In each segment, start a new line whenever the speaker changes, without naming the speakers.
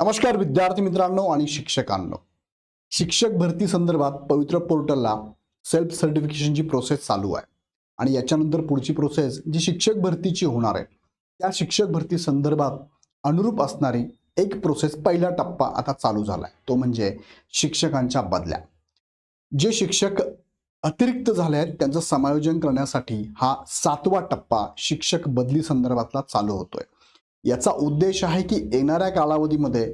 नमस्कार विद्यार्थी मित्रांनो आणि शिक्षकांनो. शिक्षक भरती संदर्भात पवित्र पोर्टलला सेल्फ सर्टिफिकेशनची प्रोसेस चालू आहे आणि याच्यानंतर पुढची प्रोसेस जी शिक्षक भरतीची होणार आहे त्या शिक्षक भरती संदर्भात अनुरूप असणारी एक प्रोसेस पहिला टप्पा आता चालू झालाय, तो म्हणजे शिक्षकांच्या बदल्या. जे शिक्षक अतिरिक्त झाले आहेत त्यांचं समायोजन करण्यासाठी हा 7वा टप्पा शिक्षक बदली संदर्भातला चालू होतोय. याचा उद्देश आहे की येणाऱ्या कालावधीमध्ये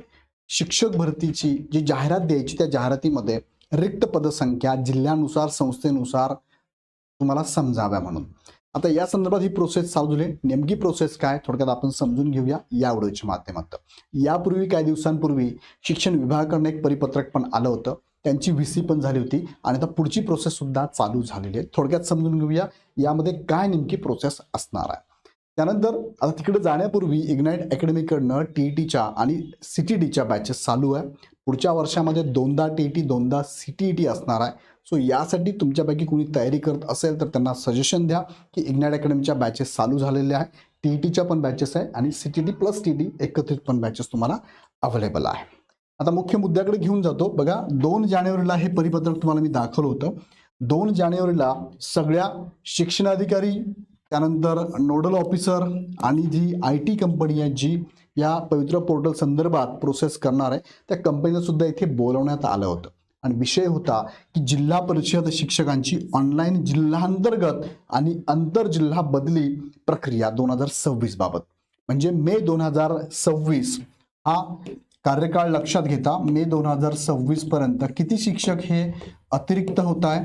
शिक्षक भरतीची जी जाहिरात द्यायची त्या जाहिरातीमध्ये रिक्त पदसंख्या जिल्ह्यानुसार संस्थेनुसार तुम्हाला समजाव्या म्हणून. आता या संदर्भात ही प्रोसेस चालू झाली. नेमकी प्रोसेस काय थोडक्यात आपण समजून घेऊया या व्हिडिओच्या माध्यमातून. यापूर्वी काही दिवसांपूर्वी शिक्षण विभागाकडून एक परिपत्रक पण आलं होतं, त्यांची व्हीसी पण झाली होती आणि आता पुढची प्रोसेस सुद्धा चालू झालेली आहे. थोडक्यात समजून घेऊया यामध्ये काय नेमकी प्रोसेस असणार आहे. त्यानंतर आता तिकडे जाण्यापूर्वी इग्नाइट अकॅडमीकडनं टीईटीच्या आणि सीटीईटीच्या बॅचेस चालू आहे. पुढच्या वर्षामध्ये 2दा टीईटी 2दा सीटीईटी असणार आहे. सो यासाठी तुमच्यापैकी कोणी तयारी करत असेल तर त्यांना सजेशन द्या की इग्नाइट अकॅडमीच्या बॅचेस चालू झालेल्या आहे. टीईटीच्या पण बॅचेस आहे आणि सीटीईटी प्लस टीईटी एकत्रित पण बॅचेस तुम्हाला अवेलेबल आहे. आता मुख्य मुद्द्याकडे घेऊन जातो. बघा 2 जानेवारीला हे परिपत्रक तुम्हाला मी दाखवलं होतं. 2 जानेवारीला सगळ्या शिक्षणाधिकारी त्यानंतर नोडल ऑफिसर आणि जी IT कंपनी आहे जी या पवित्र पोर्टल संदर्भात प्रोसेस करणार आहे त्या कंपनीला सुद्धा इथे बोलवण्यात आलं होतं आणि विषय होता की जिल्हा परिषद शिक्षकांची ऑनलाईन जिल्हांतर्गत आणि आंतरजिल्हा बदली प्रक्रिया 2026 बाबत. म्हणजे मे 2026 हा कार्यकाळ लक्षात घेता मे 2026 पर्यंत किती शिक्षक हे अतिरिक्त होत आहे,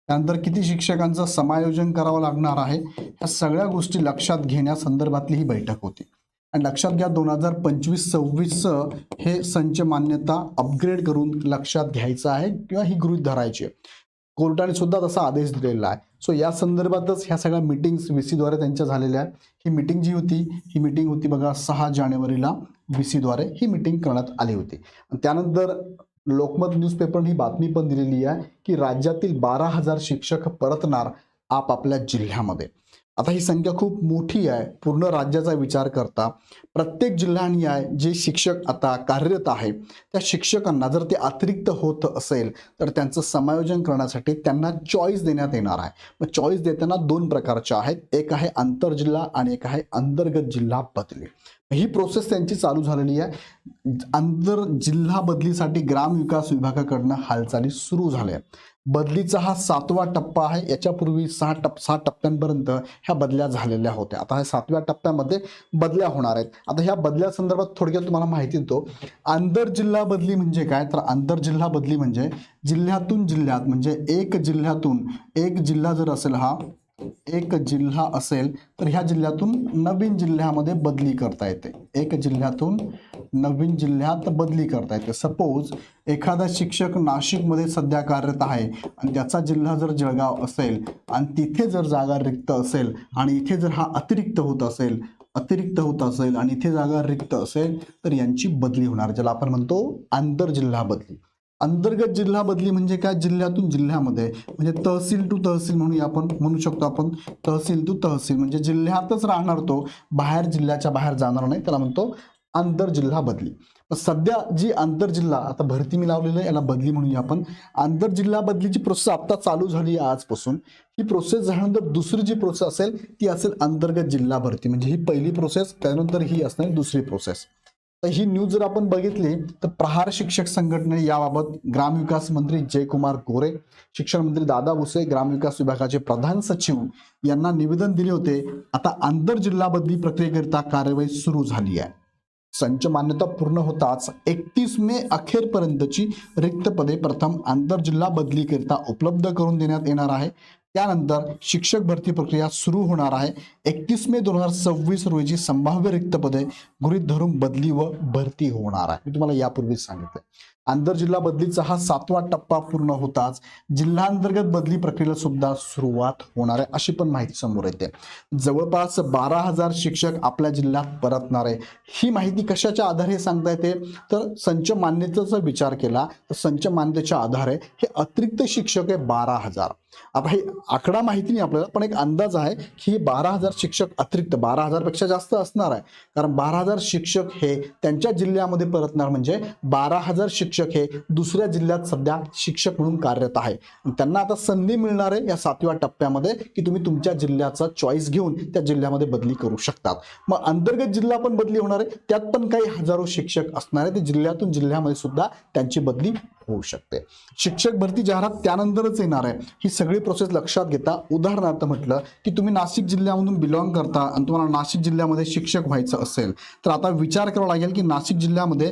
त्यानंतर किती शिक्षकांचं समायोजन करावं लागणार आहे, या सगळ्या गोष्टी लक्षात घेण्यासंदर्भातली ही बैठक होती. आणि लक्षात घ्या 2025-26 हे संच मान्यता अपग्रेड करून लक्षात घ्यायचं आहे किंवा ही गृहीत धरायची आहे. कोर्टाने सुद्धा तसा आदेश दिलेला आहे. सो या संदर्भातच ह्या सगळ्या मिटिंग्स VC द्वारे त्यांच्या झालेल्या आहेत. ही मिटिंग जी होती ही मिटिंग होती बघा 6 जानेवारीला VC द्वारे ही मिटिंग करण्यात आली होती. त्यानंतर लोकमत न्यूजपेपरने ही बातमी पण दिलेली आहे की राज्यातील 12,000 शिक्षक परतणार आपापल्या जिल्ह्यामध्ये. आता ही संख्या खूप मोठी आहे. पूर्ण राज्याचा विचार करता प्रत्येक जिल्हानिहाय जे शिक्षक आता कार्यरत आहे त्या शिक्षकांना जर ते अतिरिक्त होत असेल तर त्यांचं समायोजन करण्यासाठी त्यांना चॉईस देण्यात येणार आहे. मग चॉईस देताना 2 प्रकारच्या आहेत, एक आहे आंतरजिल्हा आणि एक आहे अंतर्गत जिल्हा बदली. ही प्रोसेस त्यांची चालू झालेली आहे. आंतर जिल्हा बदलीसाठी ग्रामविकास विभागाकडनं हालचाली सुरू झाल्या. बदलीचा हा 7वा टप्पा आहे. याच्यापूर्वी 6 टप्प्यांपर्यंत ह्या बदल्या झालेल्या होत्या. आता ह्या 7व्या टप्प्यामध्ये बदल्या होणार आहेत. आता ह्या बदल्या संदर्भात थोडक्यात तुम्हाला माहिती देतो. आंतरजिल्हा बदली म्हणजे काय, तर आंतरजिल्हा बदली म्हणजे जिल्ह्यातून जिल्ह्यात म्हणजे एक जिल्ह्यातून एक जिल्हा जर असेल, हा एक जिल्हा असेल तर ह्या जिल्ह्यातून नवीन जिल्ह्यामध्ये बदली करता येते. एक जिल्ह्यातून नवीन जिल्ह्यात बदली करता येते. सपोज एखादा शिक्षक नाशिकमध्ये सध्या कार्यरत आहे आणि त्याचा जिल्हा जर जळगाव असेल आणि तिथे जर जागा रिक्त असेल आणि इथे जर हा अतिरिक्त होत असेल आणि इथे जागा रिक्त असेल तर यांची बदली होणार, ज्याला आपण म्हणतो आंतरजिल्हा बदली. अंतर्गत जिल्हा बदली म्हणजे काय, जिल्ह्यातून जिल्ह्यामध्ये म्हणजे तहसील टू तहसील म्हणून आपण म्हणू शकतो. आपण तहसील टू तहसील म्हणजे जिल्ह्यातच राहणार, तो बाहेर जिल्ह्याच्या बाहेर जाणार नाही, त्याला म्हणतो आंतरजिल्हा बदली. सध्या जी आंतरजिल्हा आता भरती मी लावलेलं आहे याला बदली म्हणूया आपण. आंतरजिल्हा बदलीची प्रोसेस आता चालू झाली आहे आजपासून. ही प्रोसेस झाल्यानंतर दुसरी जी प्रोसेस असेल ती असेल अंतर्गत जिल्हा भरती. म्हणजे ही पहिली प्रोसेस, त्यानंतर ही असणार दुसरी प्रोसेस. तर ही न्यूज जर आपण बघितली तर प्रहार शिक्षक संघटनेने याबाबत ग्रामविकास मंत्री जयकुमार गोरे, शिक्षण मंत्री दादा भुसे, ग्रामविकास विभागाचे प्रधान सचिव यांना निवेदन दिले होते. आता आंतरजिल्हा बदली प्रक्रियेकरिता कार्यवाही सुरू झाली आहे. संच मान्यता पूर्ण होताच 31 मे अखेरपर्यंतची रिक्त पदे प्रथम आंतरजिल्हा बदलीकरिता उपलब्ध करून देण्यात येणार आहे. त्यानंतर शिक्षक भरती प्रक्रिया सुरू होणार आहे. 31 मे 2026 रोजी संभाव्य रिक्त पदे गृहीत धरून बदली व भरती होणार आहे. मी तुम्हाला यापूर्वीच सांगितलं. आंतरजिल्हा बदलीचा हा 7वा टप्पा पूर्ण होताच जिल्हांतर्गत बदली प्रक्रियेला सुद्धा सुरुवात होणार आहे अशी पण माहिती समोर येते. जवळपास 12,000 शिक्षक आपल्या जिल्ह्यात परतणार आहे. ही माहिती कशाच्या आधारे सांगता येते, तर संच मान्यतेचा विचार केला तर संच मान्यतेच्या आधारे हे अतिरिक्त शिक्षक आहे 12,000. आता हे आकडा माहिती नाही आपल्याला, पण एक अंदाज आहे की 12,000 शिक्षक अतिरिक्त, 12,000 पेक्षा जास्त असणार आहे, कारण 12,000 शिक्षक हे त्यांच्या जिल्ह्यामध्ये परतणार, म्हणजे 12,000 शिक्षक हे दुसऱ्या जिल्ह्यात सध्या शिक्षक म्हणून कार्यरत आहे. त्यांना आता संधी मिळणार आहे या 7व्या टप्प्यामध्ये की तुम्ही तुमच्या जिल्ह्याचा चॉईस घेऊन त्या जिल्ह्यामध्ये बदली करू शकतात. मग अंतर्गत जिल्हा पण बदली होणार आहे, त्यात पण काही हजारो शिक्षक असणार आहे, ते जिल्ह्यातून जिल्ह्यामध्ये सुद्धा त्यांची बदली होऊ शकते. शिक्षक भरती जाहिरात त्यानंतरच येणार आहे. ही सगळी प्रोसेस लक्षात घेता, उदाहरणार्थ म्हटलं की तुम्ही नाशिक जिल्ह्यामधून बिलॉंग करता आणि तुम्हाला नाशिक जिल्ह्यामध्ये शिक्षक व्हायचं असेल तर आता विचार करावा लागेल की नाशिक जिल्ह्यामध्ये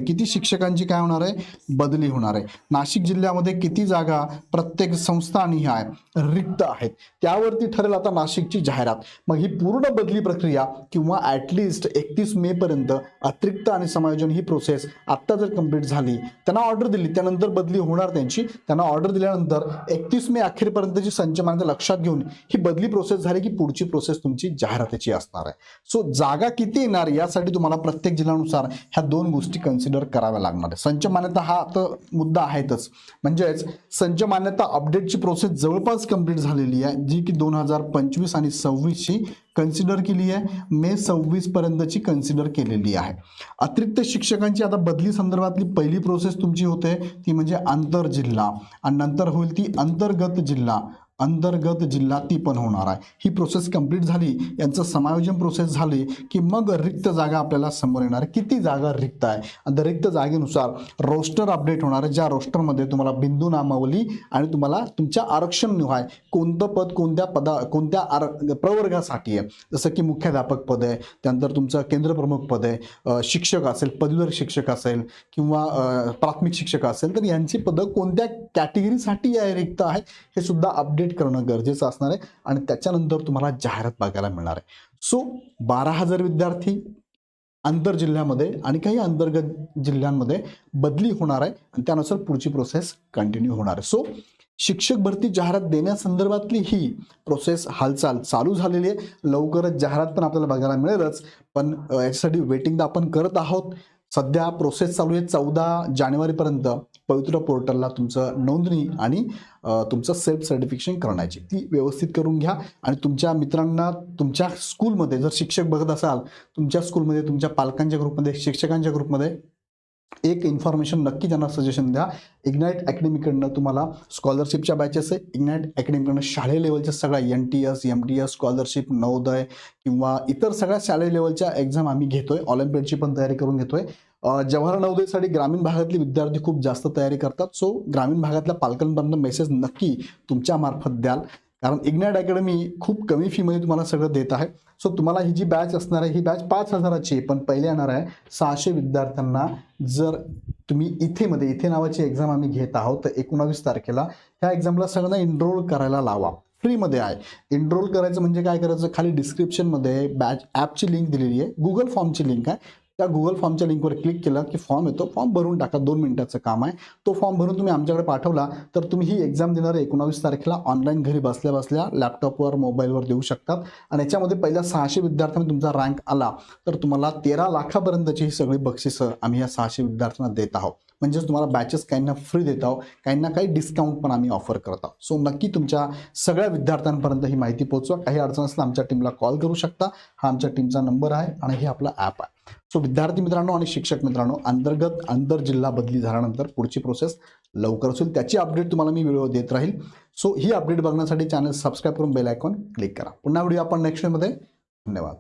किती शिक्षकांची काय होणार आहे, बदली होणार आहे. नाशिक जिल्ह्यामध्ये किती जागा प्रत्येक संस्थानिहाय रिक्त आहेत, त्यावरती ठरेल आता नाशिकची जाहिरात. मग ही पूर्ण बदली प्रक्रिया किंवा ॲटलिस्ट 31 मे पर्यंत अतिरिक्त आणि समायोजन ही प्रोसेस आत्ता जर कंप्लीट झाली, त्यांना ऑर्डर दिली, त्यानंतर बदली होणार त्यांची. त्यांना ऑर्डर दिल्यानंतर 31 मे अखेरपर्यंतची संच मान्यता लक्षात घेऊन ही बदली प्रोसेस झाली की पुढची प्रोसेस तुमची जाहिरातीची असणार आहे. सो जागा किती येणार यासाठी तुम्हाला प्रत्येक जिल्ह्यानुसार ह्या दोन गोष्टी कन्सिडर कराव्या लागणार आहे. संच मान्यता हा तर मुद्दा आहेतच, म्हणजेच संच मान्यता अपडेटची प्रोसेस जवळपास कंप्लीट झालेली आहे, जी की 2025 आणि 26ची कन्सिडर केली आहे, मे 26 पर्यंतची कन्सिडर केलेली आहे. अतिरिक्त शिक्षकांची आता बदली संदर्भातली पहिली प्रोसेस तुमची होते ती म्हणजे आंतरजिल्हा, आणि नंतर होईल ती अंतर्गत जिल्हा ती पण होणार आहे. ही प्रोसेस कंप्लीट झाली, यांचं समायोजन प्रोसेस झाली की मग रिक्त जागा आपल्याला समोर येणार आहे, किती जागा रिक्त आहे, आणि रिक्त जागेनुसार रोस्टर अपडेट होणार आहे, ज्या रोस्टरमध्ये तुम्हाला बिंदू नामावली आणि तुम्हाला तुमच्या आरक्षण निहाय कोणतं पद कोणत्या प्रवर्गासाठी आहे, जसं की मुख्याध्यापक पद आहे, त्यानंतर तुमचं केंद्रप्रमुख पद आहे, शिक्षक असेल, पदवीधर शिक्षक असेल किंवा प्राथमिक शिक्षक असेल, तर यांची पदं कोणत्या कॅटेगरीसाठी रिक्त आहेत हे सुद्धा अपडेट करणं गरजेचं असणार आहे, आणि त्याच्यानंतर तुम्हाला जाहिरात बघायला मिळणार आहे. सो 12,000 विद्यार्थी आंतरजिल्ह्यामध्ये आणि काही अंतर्गत जिल्ह्यांमध्ये बदली होणार आहे, आणि त्यानुसार पुढची प्रोसेस कंटिन्यू होणार आहे. सो शिक्षक भरती जाहिरात देण्यासंदर्भातली ही प्रोसेस हालचाल चालू झालेली आहे. लवकरच जाहिरात पण आपल्याला बघायला मिळेलच, पण याच्यासाठी वेटिंग तर आपण करत आहोत. सध्या प्रोसेस चालू आहे. 14 जानेवारीपर्यंत पवित्र पोर्टलला तुमचं नोंदणी आणि तुमचं सेल्फ सर्टिफिकेशन करण्याची ती व्यवस्थित करून घ्या. आणि तुमच्या मित्रांना तुमच्या स्कूलमध्ये जर शिक्षक बघत असाल, तुमच्या स्कूलमध्ये तुमच्या पालकांच्या ग्रुपमध्ये, शिक्षकांच्या ग्रुपमध्ये एक इन्फॉर्मेशन नक्की त्यांना सजेशन द्या. इग्नाईट अकॅडमीकडनं तुम्हाला स्कॉलरशिपच्या बॅचेस आहे. इग्नाईट अकॅडमीकडनं शालेय लेवलच्या सगळ्या NTS, MTS स्कॉलरशिप, नवोदय किंवा इतर सगळ्या शालेय लेवलच्या एक्झाम आम्ही घेतोय. ऑलिम्पियाडची पण तयारी करून घेतोय. जवाहर नवोदयसाठी ग्रामीण भागातले विद्यार्थी खूप जास्त तयारी करतात. सो ग्रामीण भागातल्या पालकांपर्यंत मेसेज नक्की तुमच्या मार्फत द्याल, कारण इग्नाईट अकॅडमी खूप कमी फीमध्ये तुम्हाला सगळं देत आहे. सो तुम्हाला ही जी बॅच असणार आहे ही बॅच 5,000ची आहे, पण पहिले येणार आहे 600 विद्यार्थ्यांना. जर तुम्ही इथे नावाची एक्झाम आम्ही घेत आहोत, तर 19 तारखेला ह्या एक्झामला सगळ्यांना एनरोल करायला लावा. फ्रीमध्ये आहे. एनरोल करायचं म्हणजे काय करायचं, खाली डिस्क्रिप्शनमध्ये बॅच ॲपची लिंक दिलेली आहे, गुगल फॉर्मची लिंक आहे. त्या गुगल फॉर्मच्या लिंकवर क्लिक केलं की फॉर्म येतो, फॉर्म भरून टाका. 2 मिनिटाचं काम आहे. तो फॉर्म भरून तुम्ही आमच्याकडे पाठवला तर तुम्ही ही एक्झाम देणार 19 तारखेला ऑनलाईन घरी बसल्या बसल्या लॅपटॉपवर, मोबाईलवर देऊ शकतात. आणि याच्यामध्ये पहिल्या 600 विद्यार्थ्यांनी तुमचा रँक आला तर तुम्हाला 13 लाखापर्यंतची ही सगळी बक्षिसं आम्ही या 600 विद्यार्थ्यांना देत आहोत. म्हणजेच तुम्हाला बॅचेस काहींना फ्री देत आहोत, काहींना काही डिस्काउंट पण आम्ही ऑफर करत आहोत. सो नक्की तुमच्या सगळ्या विद्यार्थ्यांपर्यंत ही माहिती पोहोचवा. काही अडचण असल्यास आमच्या टीमला कॉल करू शकता. हा आमच्या टीमचा नंबर आहे आणि हे आपला ॲप आहे. सो विद्यार्थी मित्रांनो आणि शिक्षक मित्रांनो, आंतरजिल्हा बदली झाल्यानंतर पुढची प्रोसेस लवकरच होईल. त्याची अपडेट तुम्हाला मी व्हिडिओ देत राहील. सो ही अपडेट बघण्यासाठी चॅनल सबस्क्राईब करून बेल आयकॉन क्लिक करा. पुन्हा व्हिडिओ आपण नेक्स्ट मध्ये. धन्यवाद.